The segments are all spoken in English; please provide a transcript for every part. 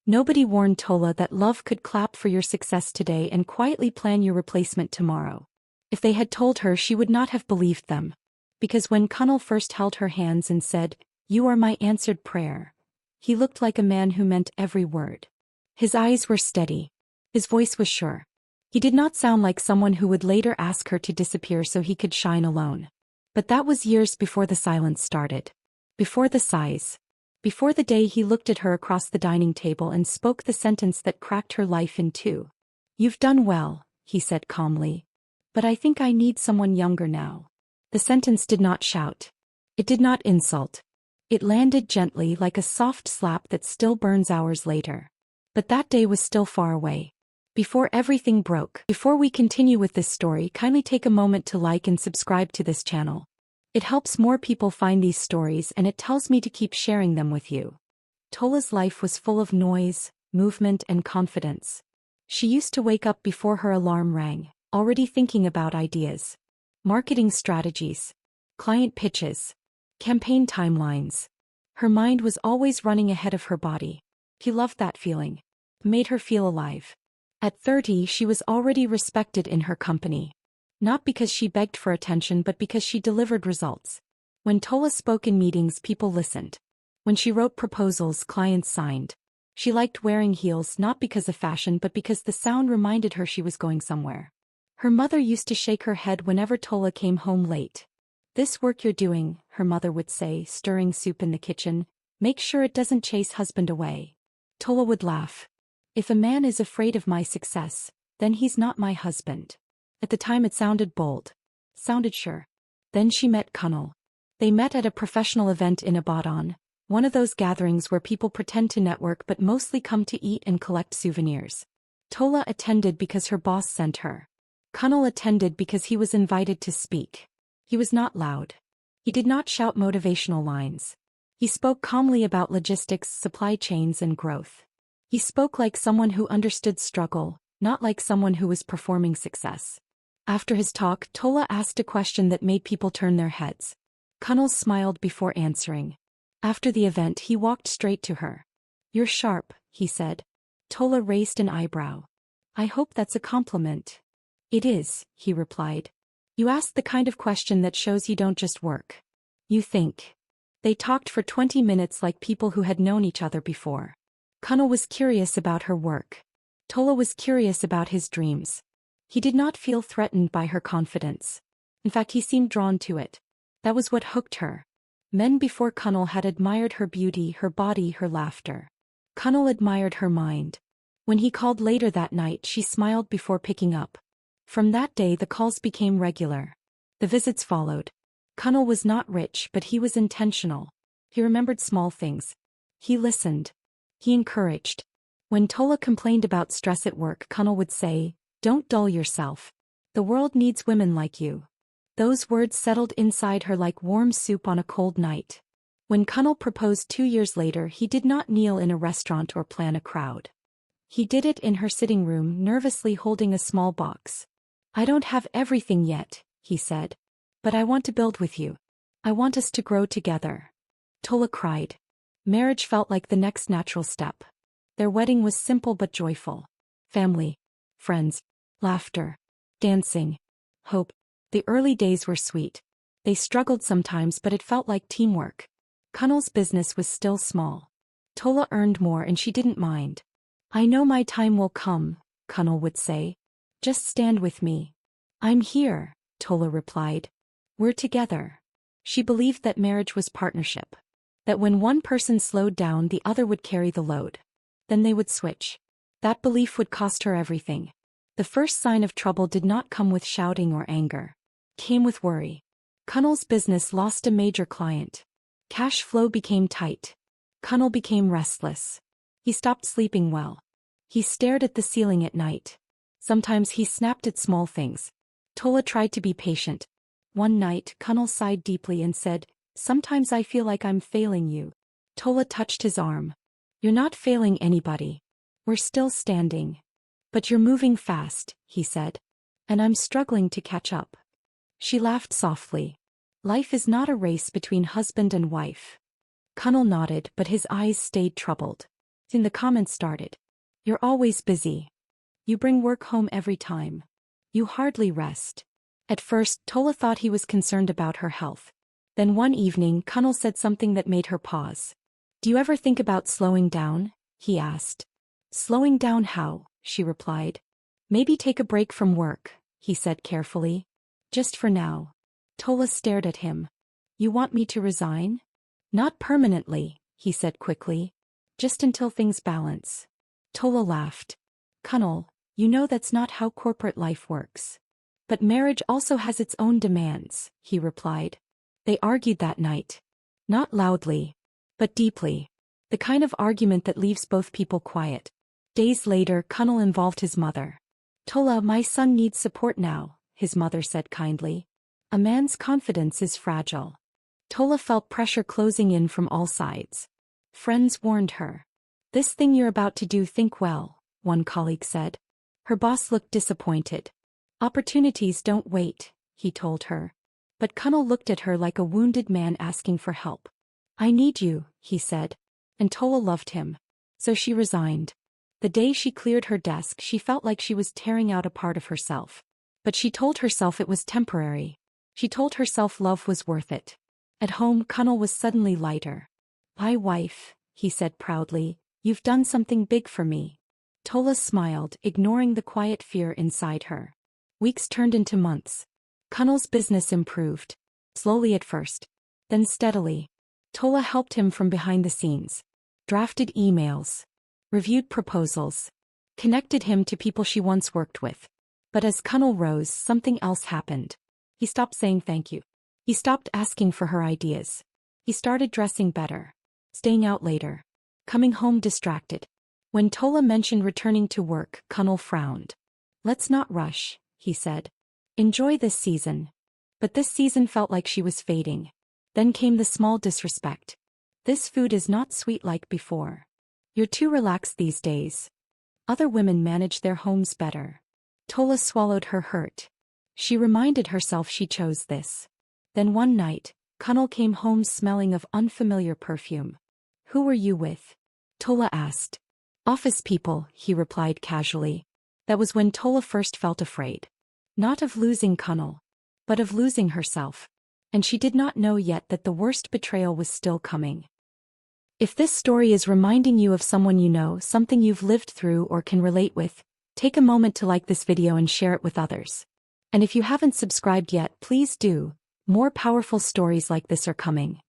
Nobody warned Tola that love could clap for your success today and quietly plan your replacement tomorrow. If they had told her, she would not have believed them. Because when Kunal first held her hands and said, "You are my answered prayer," he looked like a man who meant every word. His eyes were steady. His voice was sure. He did not sound like someone who would later ask her to disappear so he could shine alone. But that was years before the silence started. Before the sighs. Before the day he looked at her across the dining table and spoke the sentence that cracked her life in two. "You've done well," he said calmly. "But I think I need someone younger now." The sentence did not shout. It did not insult. It landed gently like a soft slap that still burns hours later. But that day was still far away. Before everything broke. Before we continue with this story, kindly take a moment to like and subscribe to this channel. It helps more people find these stories and it tells me to keep sharing them with you. Tola's life was full of noise, movement and confidence. She used to wake up before her alarm rang, already thinking about ideas. Marketing strategies. Client pitches. Campaign timelines. Her mind was always running ahead of her body. He loved that feeling. It made her feel alive. At 30, she was already respected in her company. Not because she begged for attention but because she delivered results. When Tola spoke in meetings, people listened. When she wrote proposals, clients signed. She liked wearing heels not because of fashion but because the sound reminded her she was going somewhere. Her mother used to shake her head whenever Tola came home late. "This work you're doing," her mother would say, stirring soup in the kitchen, "make sure it doesn't chase husband away." Tola would laugh. "If a man is afraid of my success, then he's not my husband." At the time it sounded bold. Sounded sure. Then she met Kunal. They met at a professional event in Ibadan, one of those gatherings where people pretend to network but mostly come to eat and collect souvenirs. Tola attended because her boss sent her. Kunal attended because he was invited to speak. He was not loud. He did not shout motivational lines. He spoke calmly about logistics, supply chains, and growth. He spoke like someone who understood struggle, not like someone who was performing success. After his talk, Tola asked a question that made people turn their heads. Kunal smiled before answering. After the event, he walked straight to her. "You're sharp," he said. Tola raised an eyebrow. "I hope that's a compliment." "It is," he replied. "You asked the kind of question that shows you don't just work. You think." They talked for 20 minutes like people who had known each other before. Kunal was curious about her work. Tola was curious about his dreams. He did not feel threatened by her confidence. In fact, he seemed drawn to it. That was what hooked her. Men before Kunal had admired her beauty, her body, her laughter. Kunal admired her mind. When he called later that night, she smiled before picking up. From that day the calls became regular. The visits followed. Kunal was not rich but he was intentional. He remembered small things. He listened. He encouraged. When Tola complained about stress at work, Kunal would say, "Don't dull yourself. The world needs women like you." Those words settled inside her like warm soup on a cold night. When Kunal proposed 2 years later, he did not kneel in a restaurant or plan a crowd. He did it in her sitting room, nervously holding a small box. "I don't have everything yet," he said. "But I want to build with you. I want us to grow together." Tola cried. Marriage felt like the next natural step. Their wedding was simple but joyful. Family, friends, laughter, dancing, hope. The early days were sweet. They struggled sometimes but it felt like teamwork. Kunal's business was still small. Tola earned more and she didn't mind. "I know my time will come," Kunal would say. "Just stand with me." "I'm here," Tola replied. "We're together." She believed that marriage was partnership. That when one person slowed down, the other would carry the load. Then they would switch. That belief would cost her everything. The first sign of trouble did not come with shouting or anger. It came with worry. Kunal's business lost a major client. Cash flow became tight. Kunal became restless. He stopped sleeping well. He stared at the ceiling at night. Sometimes he snapped at small things. Tola tried to be patient. One night, Kunal sighed deeply and said, "Sometimes I feel like I'm failing you." Tola touched his arm. "You're not failing anybody. We're still standing. But you're moving fast," he said. "And I'm struggling to catch up." She laughed softly. "Life is not a race between husband and wife." Kunal nodded, but his eyes stayed troubled. In the comments started. You're always busy. You bring work home every time. You hardly rest. At first, Tola thought he was concerned about her health. Then one evening, Kunal said something that made her pause. Do you ever think about slowing down? He asked. Slowing down how? She replied. Maybe take a break from work, he said carefully. Just for now. Tola stared at him. You want me to resign? Not permanently, he said quickly. Just until things balance. Tola laughed. Kunal, you know that's not how corporate life works. But marriage also has its own demands, he replied. They argued that night. Not loudly, but deeply. The kind of argument that leaves both people quiet. Days later, Kunal involved his mother. Tola, my son needs support now, his mother said kindly. A man's confidence is fragile. Tola felt pressure closing in from all sides. Friends warned her. This thing you're about to do, think well, one colleague said. Her boss looked disappointed. Opportunities don't wait, he told her. But Kunal looked at her like a wounded man asking for help. I need you, he said. And Tola loved him. So she resigned. The day she cleared her desk, she felt like she was tearing out a part of herself. But she told herself it was temporary. She told herself love was worth it. At home, Kunal was suddenly lighter. My wife, he said proudly, you've done something big for me. Tola smiled, ignoring the quiet fear inside her. Weeks turned into months. Kunal's business improved. Slowly at first. Then steadily. Tola helped him from behind the scenes. Drafted emails. Reviewed proposals. Connected him to people she once worked with. But as Kunal rose, something else happened. He stopped saying thank you. He stopped asking for her ideas. He started dressing better. Staying out later. Coming home distracted. When Tola mentioned returning to work, Kunal frowned. Let's not rush, he said. Enjoy this season. But this season felt like she was fading. Then came the small disrespect. This food is not sweet like before. You're too relaxed these days. Other women manage their homes better. Tola swallowed her hurt. She reminded herself she chose this. Then one night, Kunal came home smelling of unfamiliar perfume. Who were you with? Tola asked. Office people, he replied casually. That was when Tola first felt afraid. Not of losing Kunal, but of losing herself. And she did not know yet that the worst betrayal was still coming. If this story is reminding you of someone you know, something you've lived through or can relate with, take a moment to like this video and share it with others. And if you haven't subscribed yet, please do. More powerful stories like this are coming.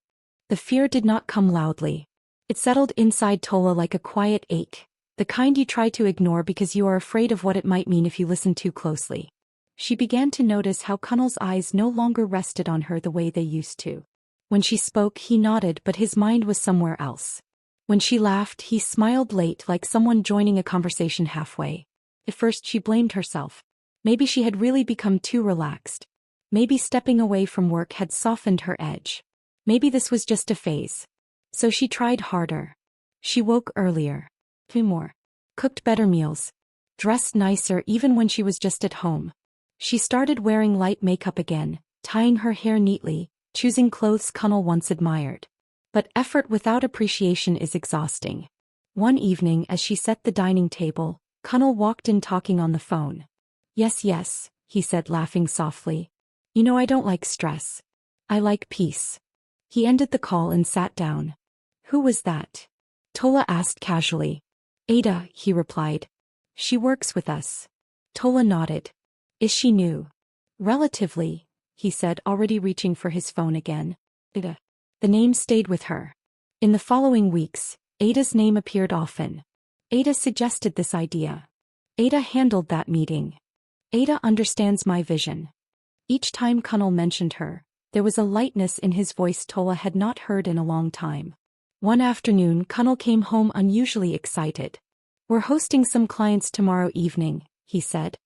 The fear did not come loudly. It settled inside Tola like a quiet ache, the kind you try to ignore because you are afraid of what it might mean if you listen too closely. She began to notice how Kunal's eyes no longer rested on her the way they used to. When she spoke, he nodded, but his mind was somewhere else. When she laughed, he smiled late, like someone joining a conversation halfway. At first she blamed herself. Maybe she had really become too relaxed. Maybe stepping away from work had softened her edge. Maybe this was just a phase. So she tried harder. She woke earlier. More. Cooked better meals. Dressed nicer even when she was just at home. She started wearing light makeup again, tying her hair neatly, choosing clothes Kunal once admired. But effort without appreciation is exhausting. One evening as she set the dining table, Kunal walked in talking on the phone. Yes, he said laughing softly. You know I don't like stress. I like peace. He ended the call and sat down. Who was that? Tola asked casually. Ada, he replied. She works with us. Tola nodded. Is she new? Relatively, he said, already reaching for his phone again. Ada. The name stayed with her. In the following weeks, Ada's name appeared often. Ada suggested this idea. Ada handled that meeting. Ada understands my vision. Each time Kunal mentioned her, there was a lightness in his voice Tola had not heard in a long time. One afternoon, Kunal came home unusually excited. We're hosting some clients tomorrow evening, he said.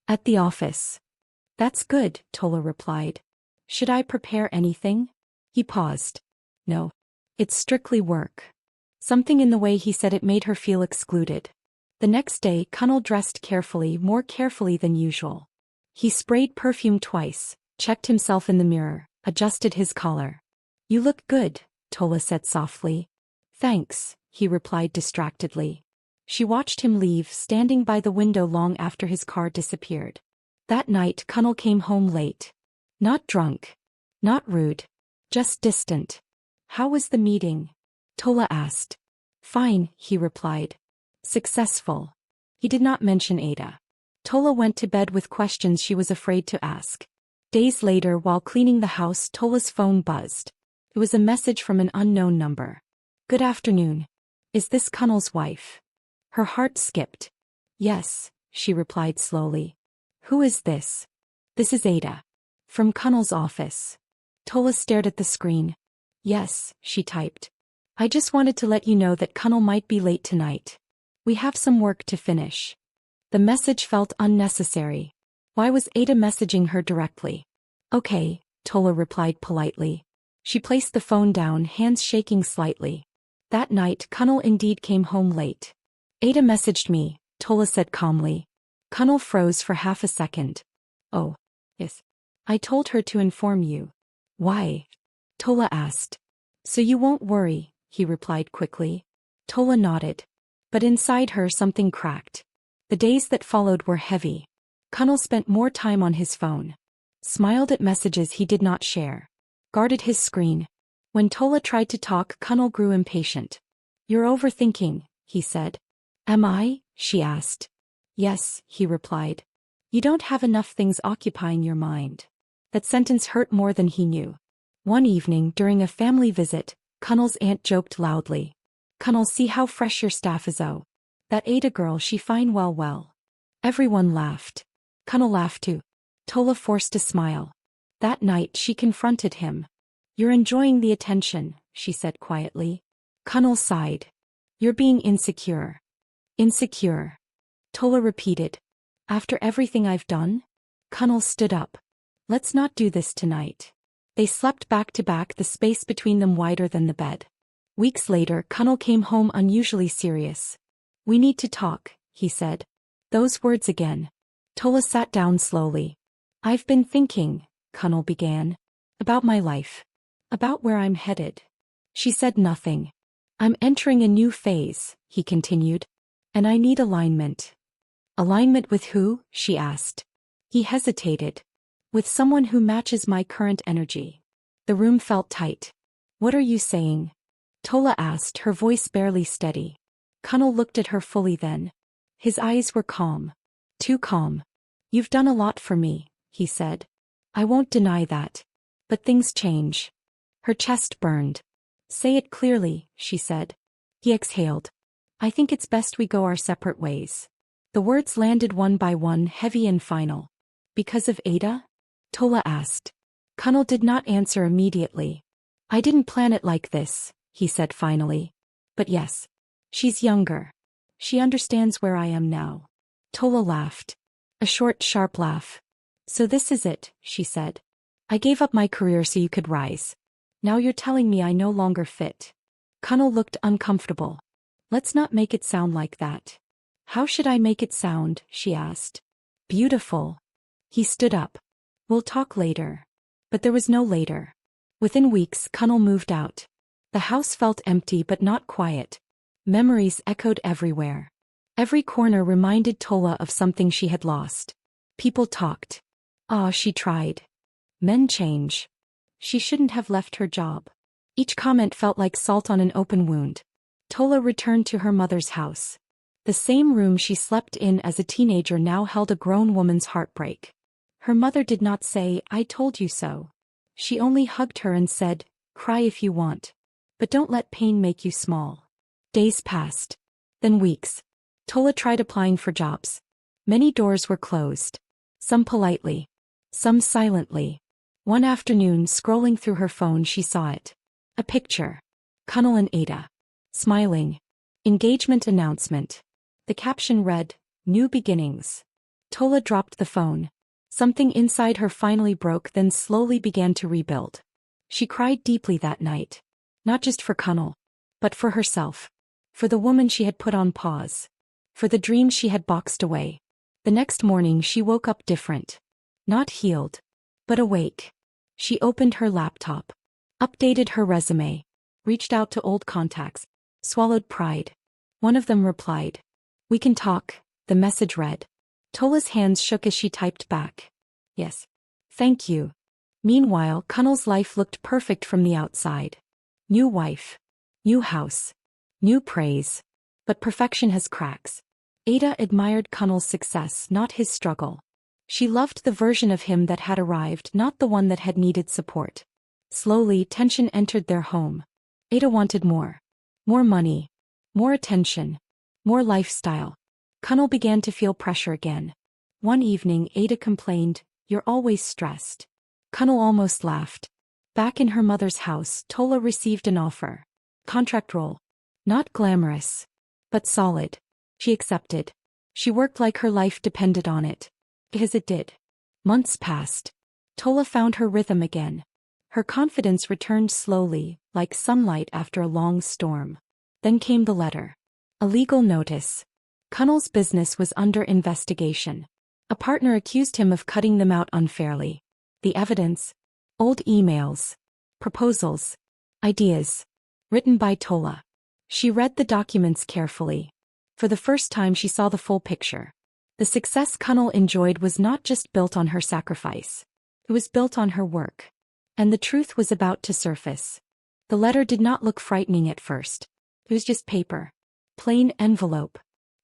At the office. That's good, Tola replied. Should I prepare anything? He paused. No. It's strictly work. Something in the way he said it made her feel excluded. The next day, Kunal dressed carefully, more carefully than usual. He sprayed perfume twice, checked himself in the mirror, adjusted his collar. You look good, Tola said softly. Thanks, he replied distractedly. She watched him leave, standing by the window long after his car disappeared. That night, Kunnal came home late. Not drunk. Not rude. Just distant. How was the meeting? Tola asked. Fine, he replied. Successful. He did not mention Ada. Tola went to bed with questions she was afraid to ask. Days later, while cleaning the house, Tola's phone buzzed. It was a message from an unknown number. Good afternoon. Is this Kunnal's wife? Her heart skipped. Yes, she replied slowly. Who is this? This is Ada. From Kunnal's office. Tola stared at the screen. Yes, she typed. I just wanted to let you know that Kunnal might be late tonight. We have some work to finish. The message felt unnecessary. Why was Ada messaging her directly? Okay, Tola replied politely. She placed the phone down, hands shaking slightly. That night, Kunnal indeed came home late. Ada messaged me, Tola said calmly. Kunnal froze for half a second. Oh, yes. I told her to inform you. Why? Tola asked. So you won't worry, he replied quickly. Tola nodded. But inside her something cracked. The days that followed were heavy. Kunnal spent more time on his phone. Smiled at messages he did not share. Guarded his screen. When Tola tried to talk, Kunnal grew impatient. You're overthinking, he said. Am I? She asked. Yes, he replied. You don't have enough things occupying your mind. That sentence hurt more than he knew. One evening, during a family visit, Kunnal's aunt joked loudly. Kunnal, see how fresh your staff is. Oh. That Ada girl, she fine well. Everyone laughed. Kunnal laughed too. Tola forced a smile. That night she confronted him. You're enjoying the attention, she said quietly. Kunnal sighed. You're being insecure. Insecure. Tola repeated. After everything I've done? Kunnal stood up. Let's not do this tonight. They slept back to back, the space between them wider than the bed. Weeks later, Kunnal came home unusually serious. We need to talk, he said. Those words again. Tola sat down slowly. I've been thinking, Kunnal began. About my life. About where I'm headed. She said nothing. I'm entering a new phase, he continued. And I need alignment. Alignment with who? She asked. He hesitated. With someone who matches my current energy. The room felt tight. What are you saying? Tola asked, her voice barely steady. Kunnal looked at her fully then. His eyes were calm. Too calm. You've done a lot for me, he said. I won't deny that. But things change. Her chest burned. Say it clearly, she said. He exhaled. I think it's best we go our separate ways. The words landed one by one, heavy and final. Because of Ada? Tola asked. Kunnal did not answer immediately. I didn't plan it like this, he said finally. But yes. She's younger. She understands where I am now. Tola laughed. A short, sharp laugh. So this is it, she said. I gave up my career so you could rise. Now you're telling me I no longer fit. Kunnal looked uncomfortable. Let's not make it sound like that. How should I make it sound? She asked. Beautiful. He stood up. We'll talk later. But there was no later. Within weeks, Kunnal moved out. The house felt empty but not quiet. Memories echoed everywhere. Every corner reminded Tola of something she had lost. People talked. She tried. Men change. She shouldn't have left her job. Each comment felt like salt on an open wound. Tola returned to her mother's house. The same room she slept in as a teenager now held a grown woman's heartbreak. Her mother did not say, I told you so. She only hugged her and said, cry if you want. But don't let pain make you small. Days passed. Then weeks. Tola tried applying for jobs. Many doors were closed. Some politely. Some silently. One afternoon, scrolling through her phone, she saw it. A picture. Kunnal and Ada. Smiling. Engagement announcement. The caption read, New Beginnings. Tola dropped the phone. Something inside her finally broke, then slowly began to rebuild. She cried deeply that night. Not just for Kunnal. But for herself. For the woman she had put on pause. For the dreams she had boxed away. The next morning she woke up different. Not healed. But awake. She opened her laptop. Updated her resume. Reached out to old contacts. swallowed pride. One of them replied. We can talk, the message read. Tola's hands shook as she typed back. Yes. Thank you. Meanwhile, Kunnal's life looked perfect from the outside. New wife. New house. New praise. But perfection has cracks. Ada admired Kunnal's success, not his struggle. She loved the version of him that had arrived, not the one that had needed support. Slowly, tension entered their home. Ada wanted more. More money. More attention. More lifestyle. Kunnal began to feel pressure again. One evening, Ada complained, You're always stressed. Kunnal almost laughed. Back in her mother's house, Tola received an offer. Contract role. Not glamorous. But solid. She accepted. She worked like her life depended on it. Because it did. Months passed. Tola found her rhythm again. Her confidence returned slowly, like sunlight after a long storm. Then came the letter. A legal notice. Kunnal's business was under investigation. A partner accused him of cutting them out unfairly. The evidence? Old emails. Proposals. Ideas. Written by Tola. She read the documents carefully. For the first time she saw the full picture. The success Kunnal enjoyed was not just built on her sacrifice. It was built on her work. And the truth was about to surface. The letter did not look frightening at first. It was just paper. Plain envelope.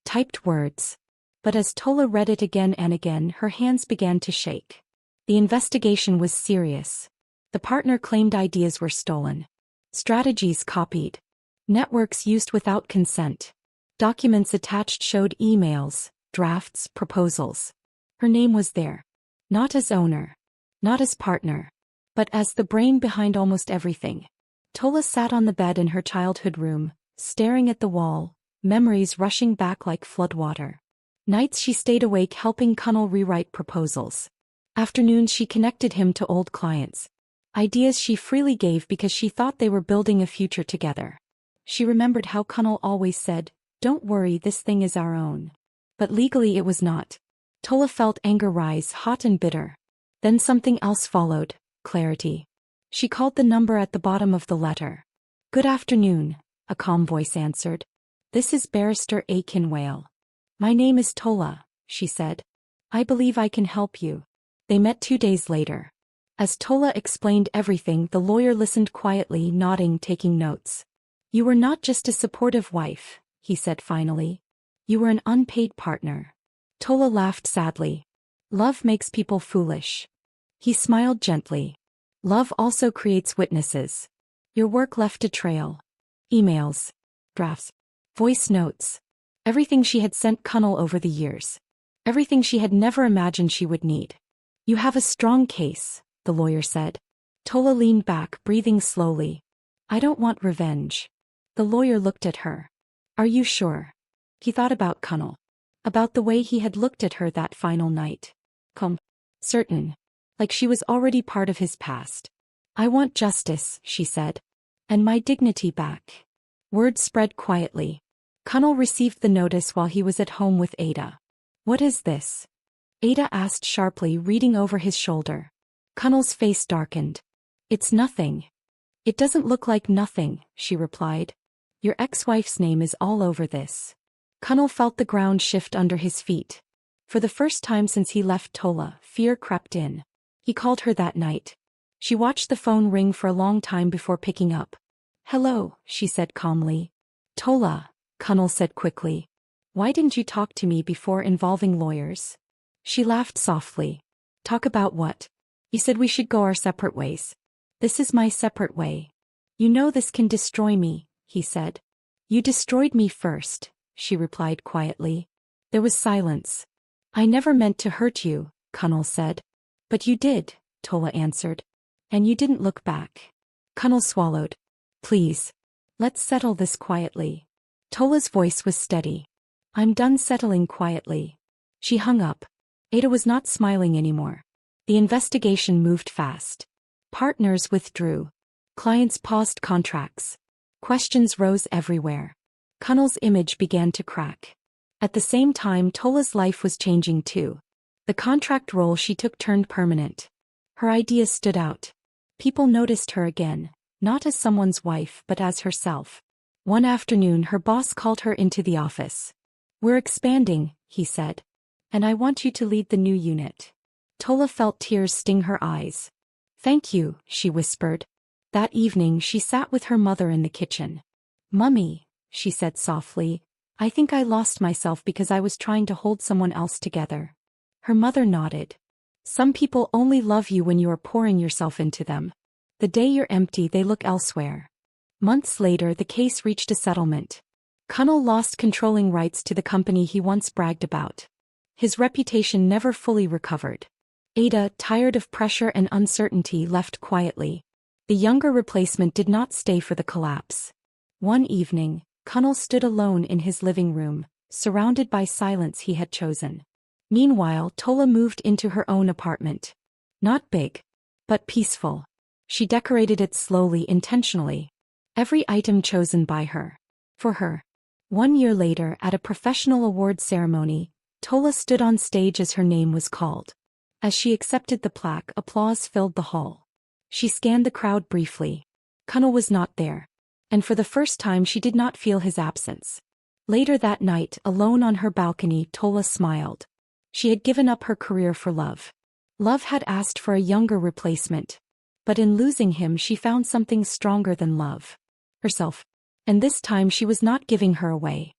Typed words. But as Tola read it again and again, her hands began to shake. The investigation was serious. The partner claimed ideas were stolen. Strategies copied. Networks used without consent. Documents attached showed emails, drafts, proposals. Her name was there. Not as owner. Not as partner. But as the brain behind almost everything. Tola sat on the bed in her childhood room, staring at the wall, memories rushing back like floodwater. Nights she stayed awake helping Kunnal rewrite proposals. Afternoons she connected him to old clients. Ideas she freely gave because she thought they were building a future together. She remembered how Kunnal always said, Don't worry, this thing is our own. But legally it was not. Tola felt anger rise, hot and bitter. Then something else followed, clarity. She called the number at the bottom of the letter. Good afternoon, a calm voice answered. This is Barrister Akinwale. My name is Tola, she said. I believe I can help you. They met 2 days later. As Tola explained everything, the lawyer listened quietly, nodding, taking notes. You were not just a supportive wife, he said finally. You were an unpaid partner. Tola laughed sadly. Love makes people foolish. He smiled gently. Love also creates witnesses. Your work left a trail. Emails. Drafts. Voice notes. Everything she had sent Kunnal over the years. Everything she had never imagined she would need. You have a strong case, the lawyer said. Tola leaned back, breathing slowly. I don't want revenge. The lawyer looked at her. Are you sure? He thought about Kunnal. About the way he had looked at her that final night. Certain. Like she was already part of his past. I want justice, she said. And my dignity back. Word spread quietly. Kunnal received the notice while he was at home with Ada. What is this? Ada asked sharply, reading over his shoulder. Kunnal's face darkened. It's nothing. It doesn't look like nothing, she replied. Your ex-wife's name is all over this. Kunnal felt the ground shift under his feet. For the first time since he left Tola, fear crept in. He called her that night. She watched the phone ring for a long time before picking up. Hello, she said calmly. Tola, Kunnal said quickly. Why didn't you talk to me before involving lawyers? She laughed softly. Talk about what? You said we should go our separate ways. This is my separate way. You know this can destroy me, he said. You destroyed me first, she replied quietly. There was silence. I never meant to hurt you, Kunnal said. But you did, Tola answered. And you didn't look back. Kunnal swallowed. Please. Let's settle this quietly. Tola's voice was steady. I'm done settling quietly. She hung up. Ada was not smiling anymore. The investigation moved fast. Partners withdrew. Clients paused contracts. Questions rose everywhere. Kunnal's image began to crack. At the same time, Tola's life was changing too. The contract role she took turned permanent. Her ideas stood out. People noticed her again, not as someone's wife but as herself. One afternoon her boss called her into the office. "We're expanding," he said. "And I want you to lead the new unit." Tola felt tears sting her eyes. "Thank you," she whispered. That evening she sat with her mother in the kitchen. "Mummy," she said softly, "I think I lost myself because I was trying to hold someone else together." Her mother nodded. "Some people only love you when you are pouring yourself into them. The day you're empty, they look elsewhere." Months later, the case reached a settlement. Connell lost controlling rights to the company he once bragged about. His reputation never fully recovered. Ada, tired of pressure and uncertainty, left quietly. The younger replacement did not stay for the collapse. One evening, Connell stood alone in his living room, surrounded by silence he had chosen. Meanwhile, Tola moved into her own apartment. Not big, but peaceful. She decorated it slowly, intentionally. Every item chosen by her. For her. 1 year later, at a professional award ceremony, Tola stood on stage as her name was called. As she accepted the plaque, applause filled the hall. She scanned the crowd briefly. Connell was not there. And for the first time she did not feel his absence. Later that night, alone on her balcony, Tola smiled. She had given up her career for love. Love had asked for a younger replacement. But in losing him she found something stronger than love. Herself. And this time she was not giving her away.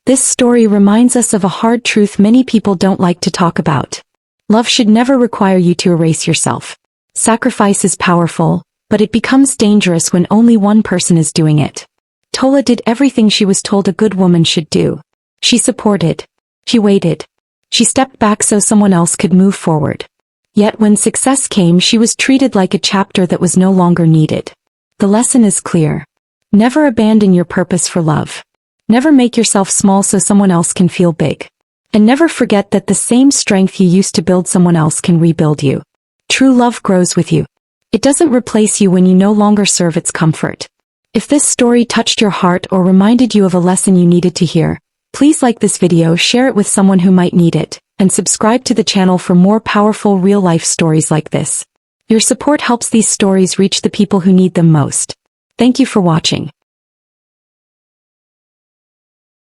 This story reminds us of a hard truth many people don't like to talk about. Love should never require you to erase yourself. Sacrifice is powerful, but it becomes dangerous when only one person is doing it. Tola did everything she was told a good woman should do. She supported. She waited. She stepped back so someone else could move forward. Yet when success came, she was treated like a chapter that was no longer needed. The lesson is clear. Never abandon your purpose for love. Never make yourself small so someone else can feel big. And never forget that the same strength you used to build someone else can rebuild you. True love grows with you. It doesn't replace you when you no longer serve its comfort. If this story touched your heart or reminded you of a lesson you needed to hear, please like this video, share it with someone who might need it, and subscribe to the channel for more powerful real-life stories like this. Your support helps these stories reach the people who need them most. Thank you for watching.